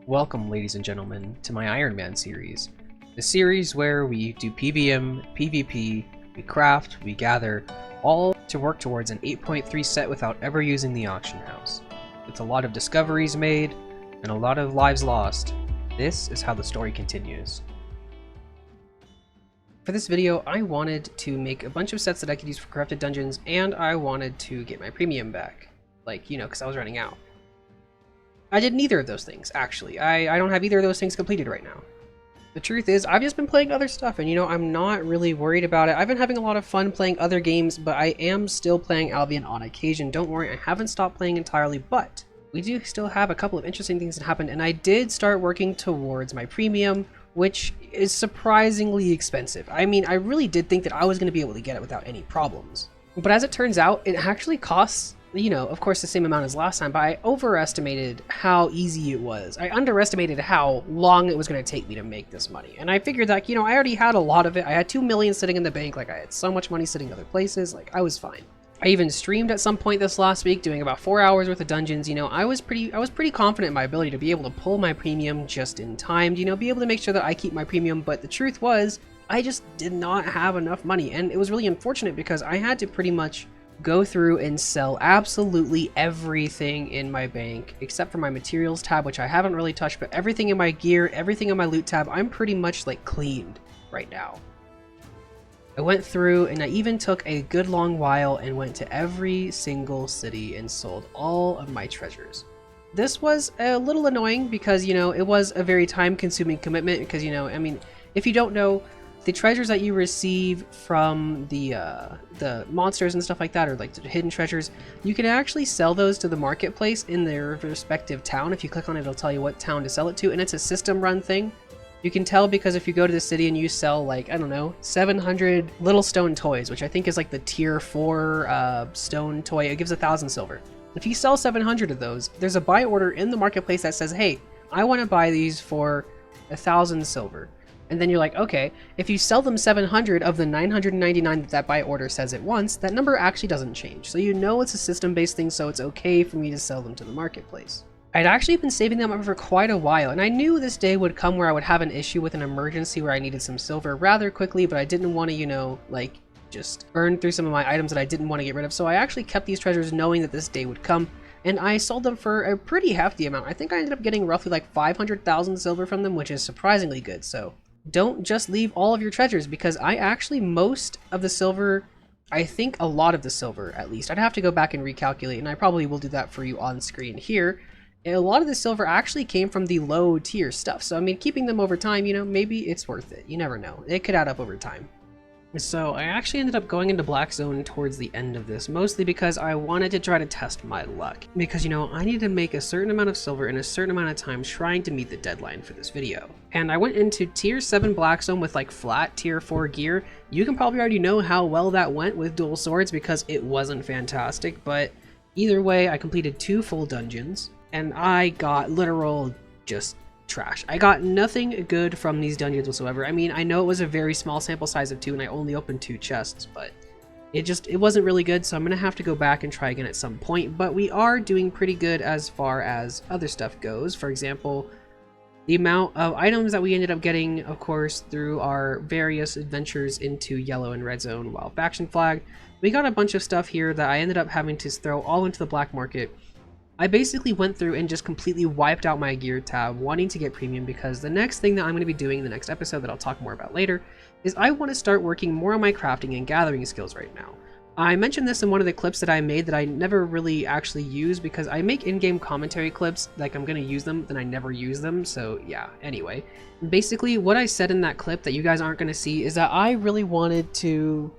Welcome, ladies and gentlemen, to my Ironman series. The series where we do PVM, PvP, we craft, we gather, all to work towards an 8.3 set without ever using the auction house. With a lot of discoveries made, and a lot of lives lost, this is how the story continues. For this video, I wanted to make a bunch of sets that I could use for crafted dungeons, and I wanted to get my premium back. Like, because I was running out. I did neither of those things, actually. I don't have either of those things completed right now. The truth is, I've just been playing other stuff, and I'm not really worried about it. I've been having a lot of fun playing other games, but I am still playing Albion on occasion. Don't worry, I haven't stopped playing entirely, but we do still have a couple of interesting things that happened, and I did start working towards my premium, which is surprisingly expensive. I mean, I really did think that I was going to be able to get it without any problems. But as it turns out, it actually costs, of course the same amount as last time, but I overestimated how easy it was. I underestimated how long it was going to take me to make this money. And I figured that, I already had a lot of it. I had 2 million sitting in the bank, I had so much money sitting other places, I was fine. I even streamed at some point this last week, doing about 4 hours worth of dungeons. I was pretty confident in my ability to be able to pull my premium just in time, be able to make sure that I keep my premium, but the truth was, I just did not have enough money, and it was really unfortunate because I had to pretty much go through and sell absolutely everything in my bank except for my materials tab, which I haven't really touched, but everything in my gear, everything in my loot tab, I'm pretty much cleaned right now. I went through and I even took a good long while and went to every single city and sold all of my treasures. This was a little annoying because, it was a very time-consuming commitment because, if you don't know, the treasures that you receive from the monsters and stuff like that, or the hidden treasures, you can actually sell those to the marketplace in their respective town. If you click on it, it'll tell you what town to sell it to, and it's a system run thing. You can tell because if you go to the city and you sell, I don't know, 700 little stone toys, which I think is the tier 4 stone toy, it gives 1,000 silver. If you sell 700 of those, there's a buy order in the marketplace that says, hey, I want to buy these for 1,000 silver. And then you're like, okay, if you sell them 700 of the 999 that buy order says it once, that number actually doesn't change. So it's a system-based thing, so it's okay for me to sell them to the marketplace. I'd actually been saving them up for quite a while, and I knew this day would come where I would have an issue with an emergency where I needed some silver rather quickly, but I didn't want to, just burn through some of my items that I didn't want to get rid of. So I actually kept these treasures knowing that this day would come, and I sold them for a pretty hefty amount. I think I ended up getting roughly 500,000 silver from them, which is surprisingly good. So don't just leave all of your treasures, because I actually, most of the silver, I think a lot of the silver at least, I'd have to go back and recalculate, and I probably will do that for you on screen here. A lot of the silver actually came from the low tier stuff. So keeping them over time, maybe it's worth it. You never know. It could add up over time. So I actually ended up going into Black Zone towards the end of this, mostly because I wanted to try to test my luck. Because, I needed to make a certain amount of silver in a certain amount of time trying to meet the deadline for this video. And I went into tier 7 Black Zone with flat tier 4 gear. You can probably already know how well that went with dual swords because it wasn't fantastic, but either way, I completed 2 full dungeons, and I got literal just trash. I got nothing good from these dungeons whatsoever. I know it was a very small sample size of 2 and I only opened 2 chests, but it wasn't really good, so I'm gonna have to go back and try again at some point. But we are doing pretty good as far as other stuff goes. For example, the amount of items that we ended up getting, of course, through our various adventures into Yellow and Red Zone while Faction Flag. We got a bunch of stuff here that I ended up having to throw all into the black market. I basically went through and just completely wiped out my gear tab, wanting to get premium, because the next thing that I'm going to be doing in the next episode that I'll talk more about later is I want to start working more on my crafting and gathering skills right now. I mentioned this in one of the clips that I made that I never really actually use because I make in-game commentary clips, I'm going to use them, then I never use them, so yeah, anyway. Basically, what I said in that clip that you guys aren't going to see is that I really wanted to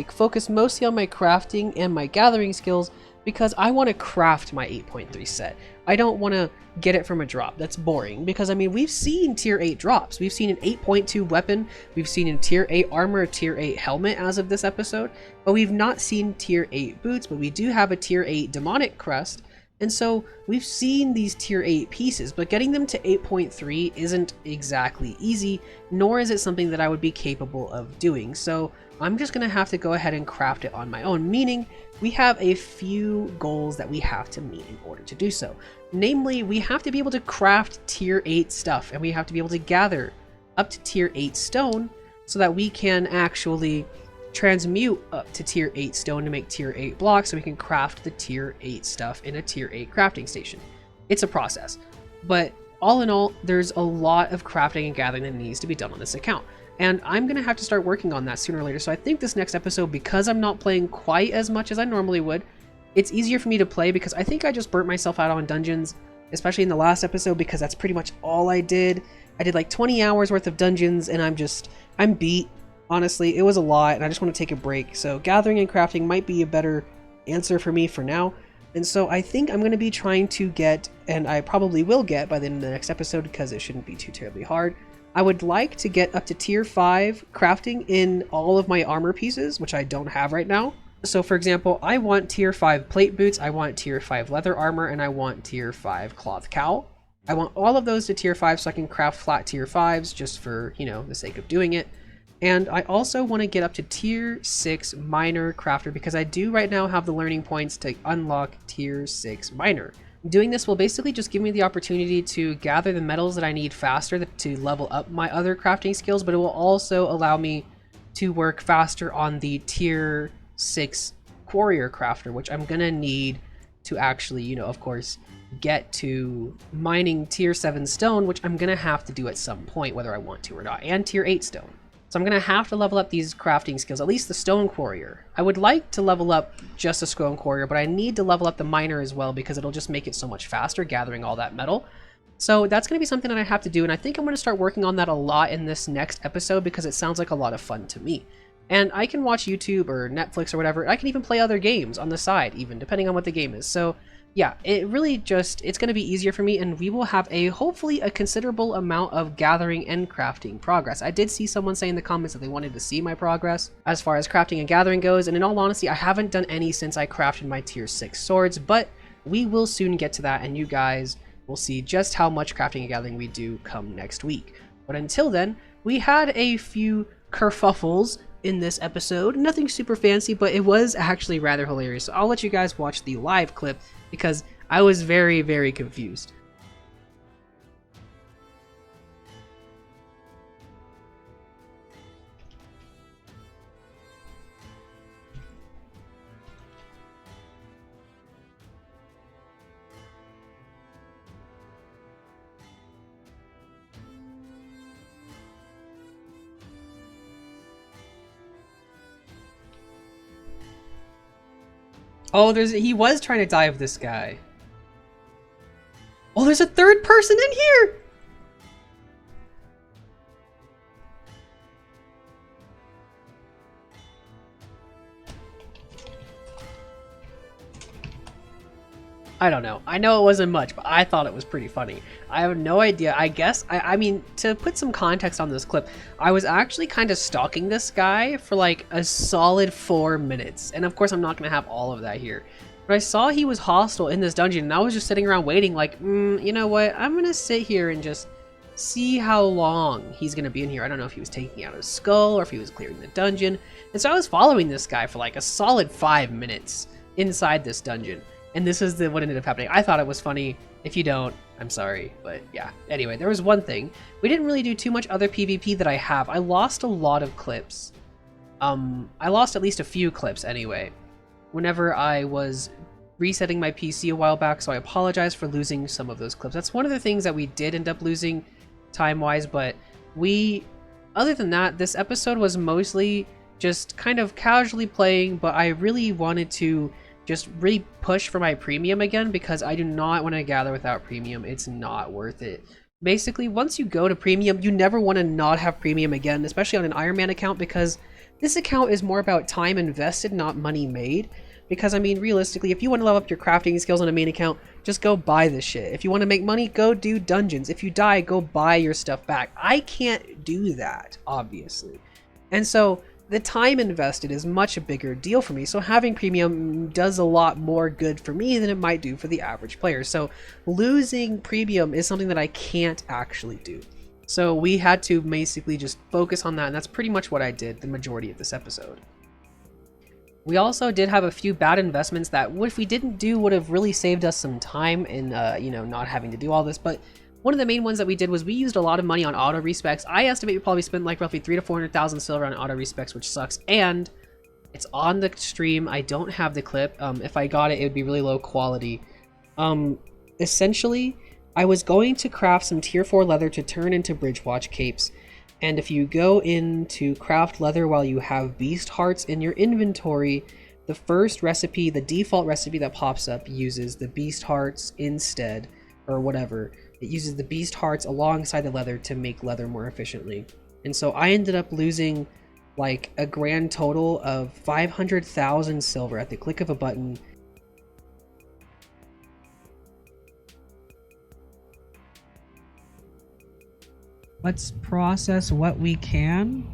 focus mostly on my crafting and my gathering skills, because I want to craft my 8.3 set. I don't want to get it from a drop. That's boring, because we've seen tier 8 drops. We've seen an 8.2 weapon, we've seen a tier 8 armor, a tier 8 helmet as of this episode, but we've not seen tier 8 boots. But we do have a tier 8 demonic crest, And so we've seen these tier 8 pieces, but getting them to 8.3 isn't exactly easy, nor is it something that I would be capable of doing. So I'm just going to have to go ahead and craft it on my own, meaning we have a few goals that we have to meet in order to do so. Namely, we have to be able to craft tier 8 stuff, and we have to be able to gather up to tier 8 stone so that we can actually transmute up to tier 8 stone to make tier 8 blocks so we can craft the tier 8 stuff in a tier 8 crafting station. It's a process, but all in all, there's a lot of crafting and gathering that needs to be done on this account. And I'm going to have to start working on that sooner or later. So I think this next episode, because I'm not playing quite as much as I normally would, it's easier for me to play because I think I just burnt myself out on dungeons, especially in the last episode, because that's pretty much all I did. I did like 20 hours worth of dungeons and I'm beat. Honestly, it was a lot and I just want to take a break. So gathering and crafting might be a better answer for me for now. And so I think I'm going to be trying to get, and I probably will get by the end of the next episode because it shouldn't be too terribly hard. I would like to get up to tier 5 crafting in all of my armor pieces, which I don't have right now. So for example, I want tier 5 plate boots, I want tier 5 leather armor, and I want tier 5 cloth cowl. I want all of those to tier 5 so I can craft flat tier 5s just for, you know, the sake of doing it. And I also want to get up to tier 6 miner crafter because I do right now have the learning points to unlock tier 6 miner. Doing this will basically just give me the opportunity to gather the metals that I need faster to level up my other crafting skills, but it will also allow me to work faster on the tier 6 warrior crafter, which I'm gonna need to actually, you know, of course, get to mining tier 7 stone, which I'm gonna have to do at some point, whether I want to or not, and tier 8 stone. So I'm going to have to level up these crafting skills, at least the stone quarrier. I would like to level up just the stone quarrier, but I need to level up the miner as well because it'll just make it so much faster gathering all that metal. So that's going to be something that I have to do, and I think I'm going to start working on that a lot in this next episode because it sounds like a lot of fun to me. And I can watch YouTube or Netflix or whatever. I can even play other games on the side, even, depending on what the game is. So yeah, it really just, it's going to be easier for me, and we will have hopefully a considerable amount of gathering and crafting progress. I did see someone say in the comments that they wanted to see my progress as far as crafting and gathering goes, and in all honesty, I haven't done any since I crafted my tier 6 swords, but we will soon get to that, and you guys will see just how much crafting and gathering we do come next week. But until then, we had a few kerfuffles in this episode. Nothing super fancy, but it was actually rather hilarious. So I'll let you guys watch the live clip because I was very, very confused. Oh, he was trying to dive this guy. Oh, there's a third person in here! I don't know. I know it wasn't much, but I thought it was pretty funny. I have no idea. I guess, I mean, to put some context on this clip, I was actually kind of stalking this guy for like a solid 4 minutes. And of course, I'm not going to have all of that here. But I saw he was hostile in this dungeon, and I was just sitting around waiting like, you know what? I'm going to sit here and just see how long he's going to be in here. I don't know if he was taking out his skull or if he was clearing the dungeon. And so I was following this guy for like a solid 5 minutes inside this dungeon. And this is what ended up happening. I thought it was funny. If you don't, I'm sorry. But yeah, anyway, there was one thing. We didn't really do too much other PvP that I have. I lost a lot of clips. I lost at least a few clips anyway, whenever I was resetting my PC a while back, so I apologize for losing some of those clips. That's one of the things that we did end up losing time-wise, but other than that, this episode was mostly just kind of casually playing, but I really wanted to just really push for my premium again because I do not want to gather without premium. It's not worth it. Basically, once you go to premium, you never want to not have premium again, especially on an Ironman account, because this account is more about time invested, not money made. Because, I mean, realistically, if you want to level up your crafting skills on a main account, just go buy this shit. If you want to make money, go do dungeons. If you die, go buy your stuff back. I can't do that, obviously. And so, the time invested is much a bigger deal for me. So having premium does a lot more good for me than it might do for the average player. So losing premium is something that I can't actually do. So we had to basically just focus on that, and that's pretty much what I did the majority of this episode. We also did have a few bad investments that, if we didn't do, would have really saved us some time in, not having to do all this. But one of the main ones that we did was we used a lot of money on auto respecs. I estimate we probably spent like roughly 300,000 to 400,000 silver on auto respecs, which sucks. And it's on the stream. I don't have the clip. If I got it, it would be really low quality. Essentially, I was going to craft some tier 4 leather to turn into Bridgewatch capes. And if you go into craft leather while you have beast hearts in your inventory, the first recipe, the default recipe that pops up, uses the beast hearts instead, or whatever. It uses the beast hearts alongside the leather to make leather more efficiently. And so I ended up losing like a grand total of 500,000 silver at the click of a button. Let's process what we can.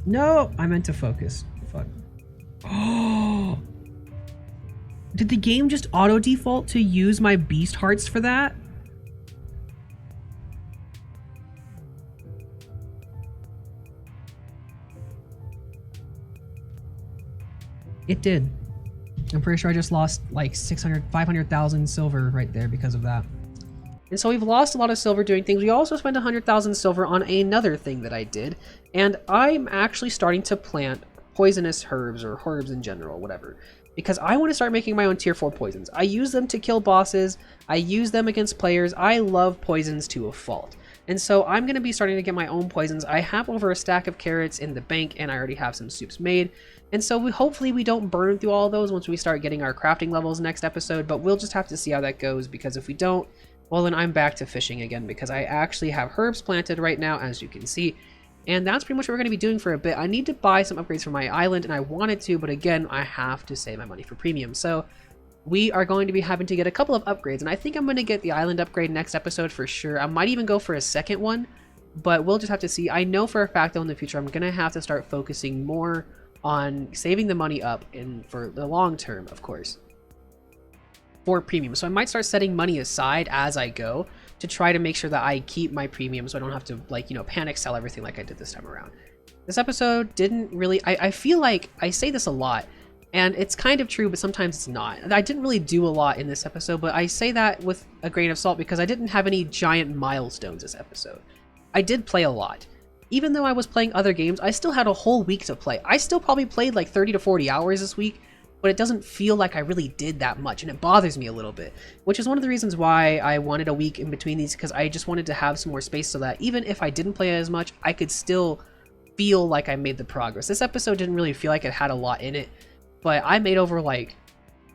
No, I meant to focus. Fuck. Oh, did the game just auto default to use my beast hearts for that? It did. I'm pretty sure I just lost like 500,000 silver right there because of that. And so we've lost a lot of silver doing things. We also spent 100,000 silver on another thing that I did. And I'm actually starting to plant poisonous herbs, or herbs in general, whatever. Because I want to start making my own tier 4 poisons. I use them to kill bosses. I use them against players. I love poisons to a fault. And so I'm going to be starting to get my own poisons. I have over a stack of carrots in the bank, and I already have some soups made. And so hopefully we don't burn through all of those once we start getting our crafting levels next episode, but we'll just have to see how that goes, because if we don't, well, then I'm back to fishing again, because I actually have herbs planted right now, as you can see. And that's pretty much what we're going to be doing for a bit. I need to buy some upgrades for my island, and I wanted to, but again, I have to save my money for premium. So we are going to be having to get a couple of upgrades, and I think I'm going to get the island upgrade next episode for sure. I might even go for a second one, but we'll just have to see. I know for a fact, though, in the future, I'm going to have to start focusing more on saving the money up, and for the long term, of course, for premium. So I might start setting money aside as I go to try to make sure that I keep my premium, so I don't have to, like, panic sell everything like I did this time around. This episode didn't really, I feel like I say this a lot, and it's kind of true, but sometimes it's not. I didn't really do a lot in this episode, but I say that with a grain of salt because I didn't have any giant milestones this episode. I did play a lot. Even though I was playing other games, I still had a whole week to play. I still probably played like 30 to 40 hours this week, but it doesn't feel like I really did that much, and it bothers me a little bit, which is one of the reasons why I wanted a week in between these, because I just wanted to have some more space so that even if I didn't play as much, I could still feel like I made the progress. This episode didn't really feel like it had a lot in it, but I made over, like,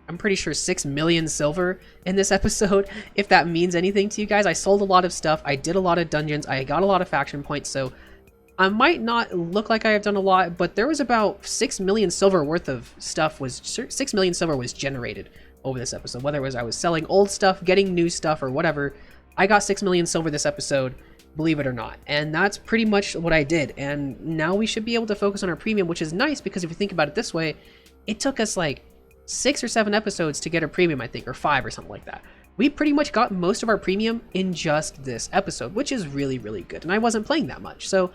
I'm pretty sure 6 million silver in this episode, if that means anything to you guys. I sold a lot of stuff, I did a lot of dungeons, I got a lot of faction points, so I might not look like I have done a lot, but there was about 6 million silver worth of stuff 6 million silver was generated over this episode. Whether it was I was selling old stuff, getting new stuff, or whatever, I got 6 million silver this episode, believe it or not. And that's pretty much what I did. And now we should be able to focus on our premium, which is nice, because if you think about it this way, it took us like 6 or 7 episodes to get a premium, I think, or 5 or something like that. We pretty much got most of our premium in just this episode, which is really, really good. And I wasn't playing that much, so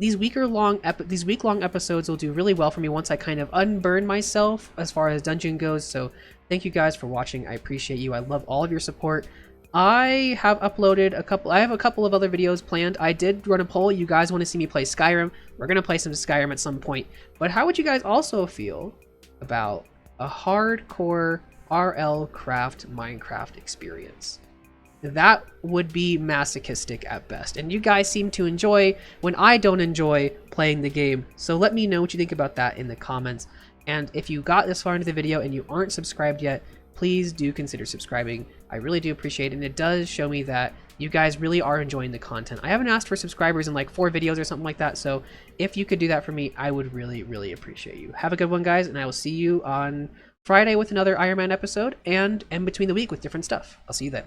these week-long episodes will do really well for me once I kind of unburn myself as far as dungeon goes. So thank you guys for watching. I appreciate you. I love all of your support. I have uploaded I have a couple of other videos planned. I did run a poll. You guys want to see me play Skyrim? We're going to play some Skyrim at some point. But how would you guys also feel about a hardcore RL craft Minecraft experience? That would be masochistic at best, and you guys seem to enjoy when I don't enjoy playing the game, so let me know what you think about that in the comments. And if you got this far into the video and you aren't subscribed yet, please do consider subscribing. I really do appreciate it, and it does show me that you guys really are enjoying the content. I haven't asked for subscribers in like 4 videos or something like that, so if you could do that for me, I would really, really appreciate you. Have a good one, guys, and I will see you on Friday with another Ironman episode, and in between the week with different stuff. I'll see you then.